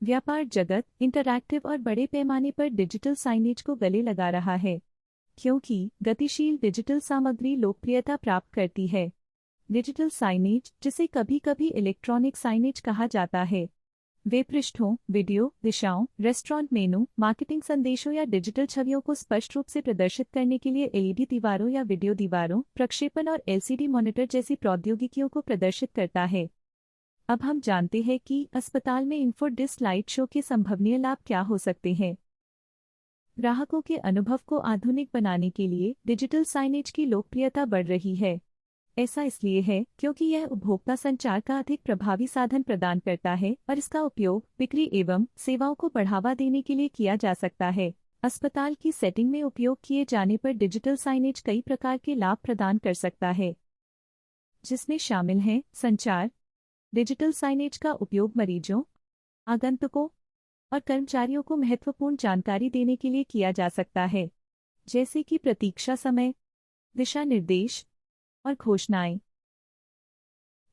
व्यापार जगत इंटरैक्टिव और बड़े पैमाने पर डिजिटल साइनेज को गले लगा रहा है, क्योंकि गतिशील डिजिटल सामग्री लोकप्रियता प्राप्त करती है। डिजिटल साइनेज, जिसे कभी कभी इलेक्ट्रॉनिक साइनेज कहा जाता है, वे पृष्ठों, वीडियो, दिशाओं, रेस्टोरेंट मेनू, मार्केटिंग संदेशों या डिजिटल छवियों को स्पष्ट रूप से प्रदर्शित करने के लिए एलईडी दीवारों या वीडियो दीवारों, प्रक्षेपण और एलसीडी मॉनिटर जैसी प्रौद्योगिकियों को प्रदर्शित करता है। अब हम जानते हैं कि अस्पताल में इंफो डिस्क लाइट शो के संभवनीय लाभ क्या हो सकते हैं। ग्राहकों के अनुभव को आधुनिक बनाने के लिए डिजिटल साइनेज की लोकप्रियता बढ़ रही है। ऐसा इसलिए है क्योंकि यह उपभोक्ता संचार का अधिक प्रभावी साधन प्रदान करता है और इसका उपयोग बिक्री एवं सेवाओं को बढ़ावा देने के लिए किया जा सकता है। अस्पताल की सेटिंग में उपयोग किए जाने पर डिजिटल साइनेज कई प्रकार के लाभ प्रदान कर सकता है, जिसमें शामिल हैं संचार। डिजिटल साइनेज का उपयोग मरीजों, आगंतुकों और कर्मचारियों को महत्वपूर्ण जानकारी देने के लिए किया जा सकता है, जैसे कि प्रतीक्षा समय, दिशा निर्देश और घोषणाएं।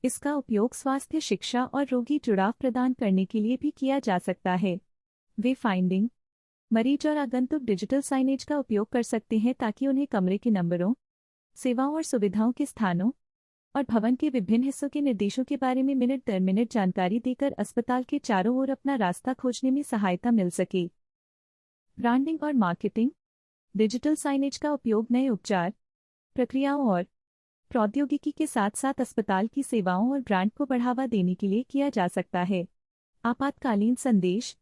इसका उपयोग स्वास्थ्य, शिक्षा और रोगी जुड़ाव प्रदान करने के लिए भी किया जा सकता है। वे फाइंडिंग, मरीज और आगंतुक डिजिटल साइनेज का उपयोग कर सकते हैं ताकि उन्हें कमरे के नंबरों, सेवाओं और सुविधाओं के स्थानों और भवन के विभिन्न हिस्सों के निर्देशों के बारे में मिनट दर मिनट जानकारी देकर अस्पताल के चारों ओर अपना रास्ता खोजने में सहायता मिल सके। ब्रांडिंग और मार्केटिंग। डिजिटल साइनेज का उपयोग नए उपचार, प्रक्रियाओं और प्रौद्योगिकी के साथ साथ अस्पताल की सेवाओं और ब्रांड को बढ़ावा देने के लिए किया जा सकता है। आपातकालीन संदेश।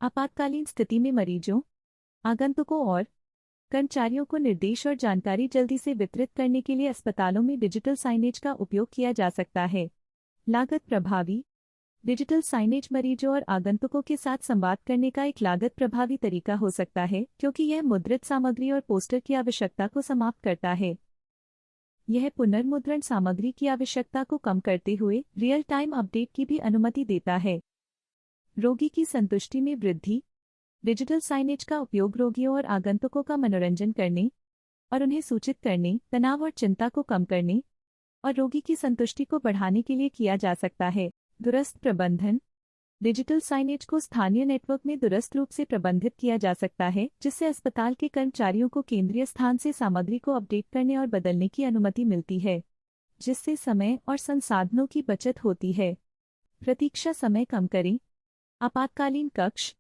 आपातकालीन स्थिति में मरीजों, आगंतुकों और कर्मचारियों को निर्देश और जानकारी जल्दी से वितरित करने के लिए अस्पतालों में डिजिटल साइनेज का उपयोग किया जा सकता है। लागत प्रभावी। डिजिटल साइनेज मरीजों और आगंतुकों के साथ संवाद करने का एक लागत प्रभावी तरीका हो सकता है, क्योंकि यह मुद्रित सामग्री और पोस्टर की आवश्यकता को समाप्त करता है। यह पुनर्मुद्रण सामग्री की आवश्यकता को कम करते हुए रियल टाइम अपडेट की भी अनुमति देता है। रोगी की संतुष्टि में वृद्धि। डिजिटल साइनेज का उपयोग रोगियों और आगंतुकों का मनोरंजन करने और उन्हें सूचित करने, तनाव और चिंता को कम करने और रोगी की संतुष्टि को बढ़ाने के लिए किया जा सकता है। दूरस्थ प्रबंधन। डिजिटल साइनेज को स्थानीय नेटवर्क में दूरस्थ रूप से प्रबंधित किया जा सकता है, जिससे अस्पताल के कर्मचारियों को केंद्रीय स्थान से सामग्री को अपडेट करने और बदलने की अनुमति मिलती है, जिससे समय और संसाधनों की बचत होती है। प्रतीक्षा समय कम करें। आपातकालीन कक्ष,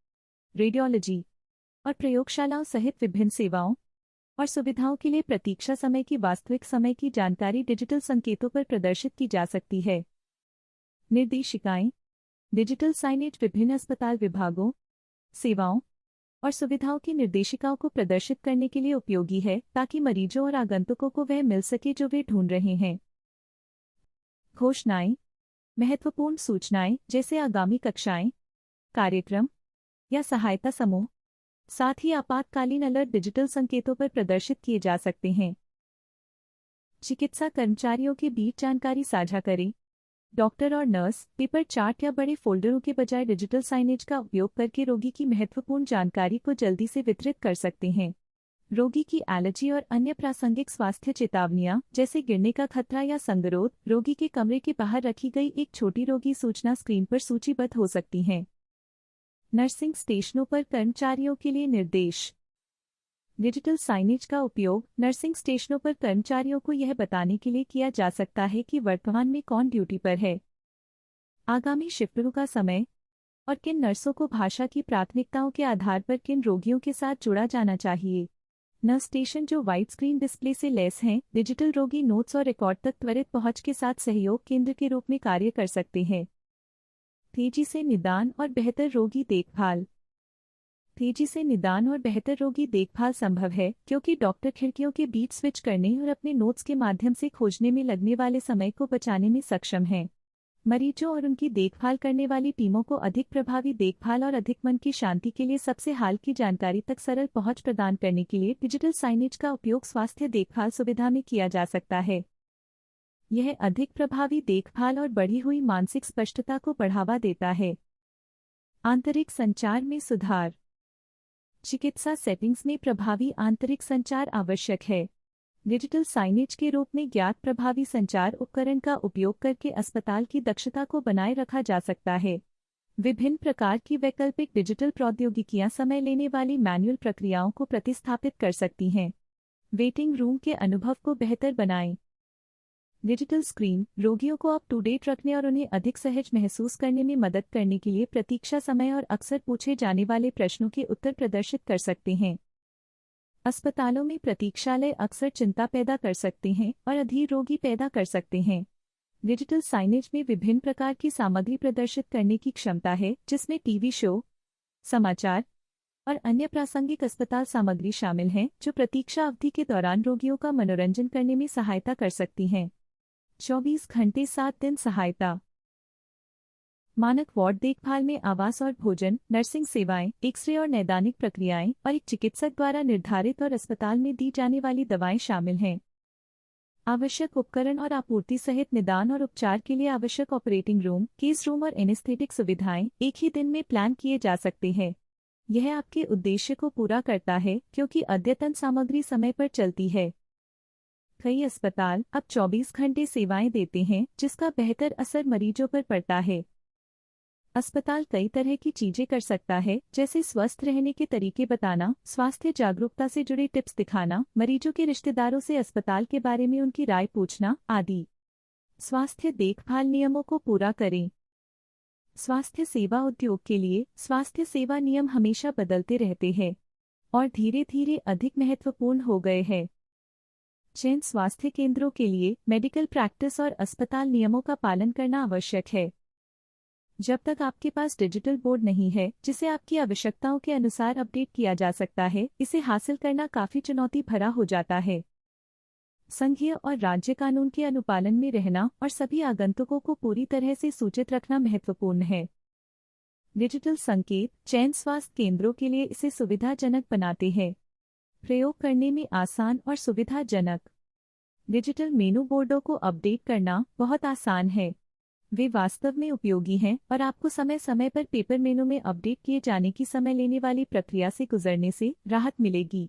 रेडियोलॉजी और प्रयोगशालाओं सहित विभिन्न सेवाओं और सुविधाओं के लिए प्रतीक्षा समय की वास्तविक समय की जानकारी डिजिटल संकेतों पर प्रदर्शित की जा सकती है। निर्देशिकाएं। डिजिटल साइनेज विभिन्न अस्पताल विभागों, सेवाओं और सुविधाओं की निर्देशिकाओं को प्रदर्शित करने के लिए उपयोगी है, ताकि मरीजों और आगंतुकों को वह मिल सके जो वे ढूंढ रहे हैं। घोषणाएं। महत्वपूर्ण सूचनाएं जैसे आगामी कक्षाएं, कार्यक्रम या सहायता समूह, साथ ही आपातकालीन अलर्ट डिजिटल संकेतों पर प्रदर्शित किए जा सकते हैं। चिकित्सा कर्मचारियों के बीच जानकारी साझा करें। डॉक्टर और नर्स पेपर चार्ट या बड़े फोल्डरों के बजाय डिजिटल साइनेज का उपयोग करके रोगी की महत्वपूर्ण जानकारी को जल्दी से वितरित कर सकते हैं। रोगी की एलर्जी और अन्य प्रासंगिक स्वास्थ्य चेतावनियां, जैसे गिरने का खतरा या संगरोध, रोगी के कमरे के बाहर रखी गई एक छोटी रोगी सूचना स्क्रीन पर सूचीबद्ध हो सकती हैं। नर्सिंग स्टेशनों पर कर्मचारियों के लिए निर्देश। डिजिटल साइनेज का उपयोग नर्सिंग स्टेशनों पर कर्मचारियों को यह बताने के लिए किया जा सकता है कि वर्तमान में कौन ड्यूटी पर है, आगामी शिफ्टों का समय और किन नर्सों को भाषा की प्राथमिकताओं के आधार पर किन रोगियों के साथ जुड़ा जाना चाहिए। नर्स स्टेशन जो वाइड स्क्रीन डिस्प्ले से लैस हैं, डिजिटल रोगी नोट्स और रिकॉर्ड तक त्वरित पहुंच के साथ सहयोग केंद्र के रूप में कार्य कर सकते हैं। तेजी से निदान और बेहतर रोगी देखभाल। तेजी से निदान और बेहतर रोगी देखभाल संभव है क्योंकि डॉक्टर खिड़कियों के बीच स्विच करने और अपने नोट्स के माध्यम से खोजने में लगने वाले समय को बचाने में सक्षम हैं। मरीजों और उनकी देखभाल करने वाली टीमों को अधिक प्रभावी देखभाल और अधिक मन की शांति के लिए सबसे हाल की जानकारी तक सरल पहुंच प्रदान करने के लिए डिजिटल साइनेज का उपयोग स्वास्थ्य देखभाल सुविधा में किया जा सकता है। यह अधिक प्रभावी देखभाल और बढ़ी हुई मानसिक स्पष्टता को बढ़ावा देता है। आंतरिक संचार में सुधार। चिकित्सा सेटिंग्स में प्रभावी आंतरिक संचार आवश्यक है। डिजिटल साइनेज के रूप में ज्ञात प्रभावी संचार उपकरण का उपयोग करके अस्पताल की दक्षता को बनाए रखा जा सकता है। विभिन्न प्रकार की वैकल्पिक डिजिटल प्रौद्योगिकियां समय लेने वाली मैनुअल प्रक्रियाओं को प्रतिस्थापित कर सकती हैं। वेटिंग रूम के अनुभव को बेहतर बनाएं। डिजिटल स्क्रीन रोगियों को अप टू डेट रखने और उन्हें अधिक सहज महसूस करने में मदद करने के लिए प्रतीक्षा समय और अक्सर पूछे जाने वाले प्रश्नों के उत्तर प्रदर्शित कर सकते हैं। अस्पतालों में प्रतीक्षालय अक्सर चिंता पैदा कर सकते हैं और अधीर रोगी पैदा कर सकते हैं। डिजिटल साइनेज में विभिन्न प्रकार की सामग्री प्रदर्शित करने की क्षमता है, जिसमें टीवी शो, समाचार और अन्य प्रासंगिक अस्पताल सामग्री शामिल हैं, जो प्रतीक्षा अवधि के दौरान रोगियों का मनोरंजन करने में सहायता कर सकती हैं। 24 घंटे 7 दिन सहायता। मानक वार्ड देखभाल में आवास और भोजन, नर्सिंग सेवाएं, एक्सरे और नैदानिक प्रक्रियाएं और एक चिकित्सक द्वारा निर्धारित और अस्पताल में दी जाने वाली दवाएं शामिल हैं। आवश्यक उपकरण और आपूर्ति सहित निदान और उपचार के लिए आवश्यक ऑपरेटिंग रूम, केस रूम और एनेस्थेटिक सुविधाएं एक ही दिन में प्लान किए जा सकते हैं। यह आपके उद्देश्य को पूरा करता है क्योंकि अद्यतन सामग्री समय पर चलती है। कई अस्पताल अब 24 घंटे सेवाएं देते हैं, जिसका बेहतर असर मरीजों पर पड़ता है। अस्पताल कई तरह की चीजें कर सकता है, जैसे स्वस्थ रहने के तरीके बताना, स्वास्थ्य जागरूकता से जुड़े टिप्स दिखाना, मरीजों के रिश्तेदारों से अस्पताल के बारे में उनकी राय पूछना आदि। स्वास्थ्य देखभाल नियमों को पूरा करें। स्वास्थ्य सेवा उद्योग के लिए स्वास्थ्य सेवा नियम हमेशा बदलते रहते हैं और धीरे धीरे अधिक महत्वपूर्ण हो गए हैं। चयन स्वास्थ्य केंद्रों के लिए मेडिकल प्रैक्टिस और अस्पताल नियमों का पालन करना आवश्यक है। जब तक आपके पास डिजिटल बोर्ड नहीं है जिसे आपकी आवश्यकताओं के अनुसार अपडेट किया जा सकता है, इसे हासिल करना काफी चुनौती भरा हो जाता है। संघीय और राज्य कानून के अनुपालन में रहना और सभी आगंतुकों को पूरी तरह से सूचित रखना महत्वपूर्ण है। डिजिटल संकेत चयन स्वास्थ्य केंद्रों के लिए इसे सुविधाजनक बनाते हैं। प्रयोग करने में आसान और सुविधाजनक। डिजिटल मेनू बोर्डों को अपडेट करना बहुत आसान है। वे वास्तव में उपयोगी हैं और आपको समय समय पर पेपर मेनू में अपडेट किए जाने की समय लेने वाली प्रक्रिया से गुजरने से राहत मिलेगी।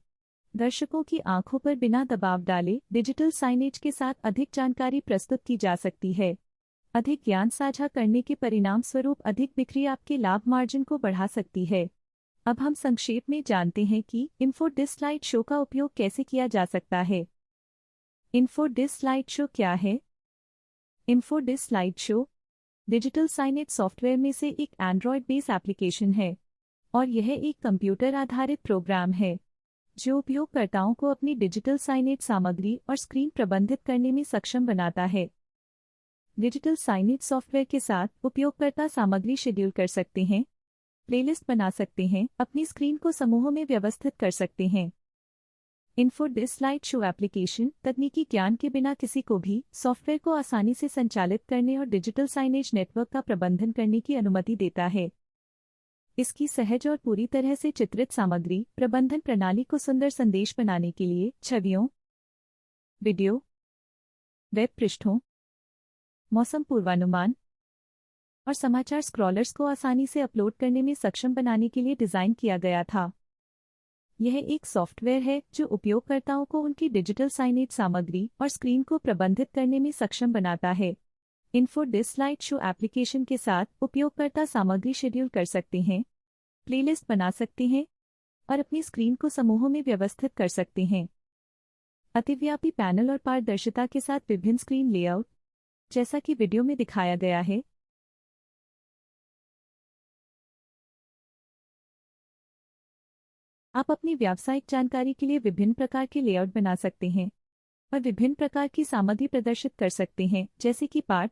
दर्शकों की आंखों पर बिना दबाव डाले डिजिटल साइनेज के साथ अधिक जानकारी प्रस्तुत की जा सकती है। अधिक ज्ञान साझा करने के परिणाम स्वरूप अधिक बिक्री आपके लाभ मार्जिन को बढ़ा सकती है। अब हम संक्षेप में जानते हैं कि इन्फोडिस स्लाइड शो का उपयोग कैसे किया जा सकता है। इन्फोडिस स्लाइड शो क्या है? Infodis slide show digital signage software में से एक एंड्रॉयड बेस एप्लीकेशन है और यह एक कंप्यूटर आधारित प्रोग्राम है जो उपयोगकर्ताओं को अपनी डिजिटल साइनेज सामग्री और स्क्रीन प्रबंधित करने में सक्षम बनाता है। डिजिटल साइनेज सॉफ्टवेयर के साथ उपयोगकर्ता सामग्री शेड्यूल कर सकते हैं, प्लेलिस्ट बना सकते हैं, अपनी स्क्रीन को समूहों में व्यवस्थित कर सकते हैं। इन्फोडिस स्लाइड शो एप्लीकेशन तकनीकी ज्ञान के बिना किसी को भी सॉफ्टवेयर को आसानी से संचालित करने और डिजिटल साइनेज नेटवर्क का प्रबंधन करने की अनुमति देता है। इसकी सहज और पूरी तरह से चित्रित सामग्री प्रबंधन प्रणाली को सुंदर संदेश बनाने के लिए छवियों, वीडियो, वेब पृष्ठों, मौसम पूर्वानुमान और समाचार स्क्रॉलर्स को आसानी से अपलोड करने में सक्षम बनाने के लिए डिजाइन किया गया था। यह एक सॉफ्टवेयर है जो उपयोगकर्ताओं को उनकी डिजिटल साइनेज सामग्री और स्क्रीन को प्रबंधित करने में सक्षम बनाता है। इन्फोडिस स्लाइड शो एप्लीकेशन के साथ उपयोगकर्ता सामग्री शेड्यूल कर सकते हैं, प्लेलिस्ट बना सकते हैं और अपनी स्क्रीन को समूहों में व्यवस्थित कर सकते हैं। अतिव्यापी पैनल और पारदर्शिता के साथ विभिन्न स्क्रीन लेआउट, जैसा कि वीडियो में दिखाया गया है। आप अपनी व्यावसायिक जानकारी के लिए विभिन्न प्रकार के लेआउट बना सकते हैं और विभिन्न प्रकार की सामग्री प्रदर्शित कर सकते हैं, जैसे कि पाठ,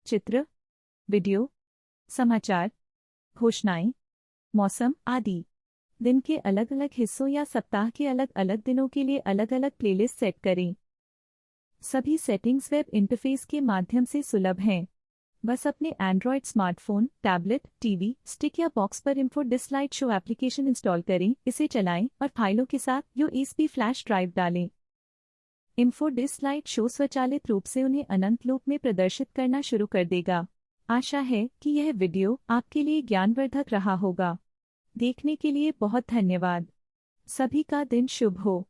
चित्र, वीडियो, समाचार, घोषणाएं, मौसम आदि। दिन के अलग अलग हिस्सों या सप्ताह के अलग अलग दिनों के लिए अलग अलग प्लेलिस्ट सेट करें। सभी सेटिंग्स वेब इंटरफेस के माध्यम से सुलभ हैं। बस अपने Android smartphone, tablet, TV, stick या बॉक्स पर इन्फोडिस स्लाइड शो एप्लीकेशन इंस्टॉल करें, इसे चलाएं और फाइलों के साथ यूएसबी फ्लैश ड्राइव डालें। इन्फोडिस स्लाइड शो स्वचालित रूप से उन्हें अनंत लूप में प्रदर्शित करना शुरू कर देगा। आशा है कि यह वीडियो आपके लिए ज्ञानवर्धक रहा होगा। देखने के लिए बहुत धन्यवाद। सभी का दिन शुभ हो।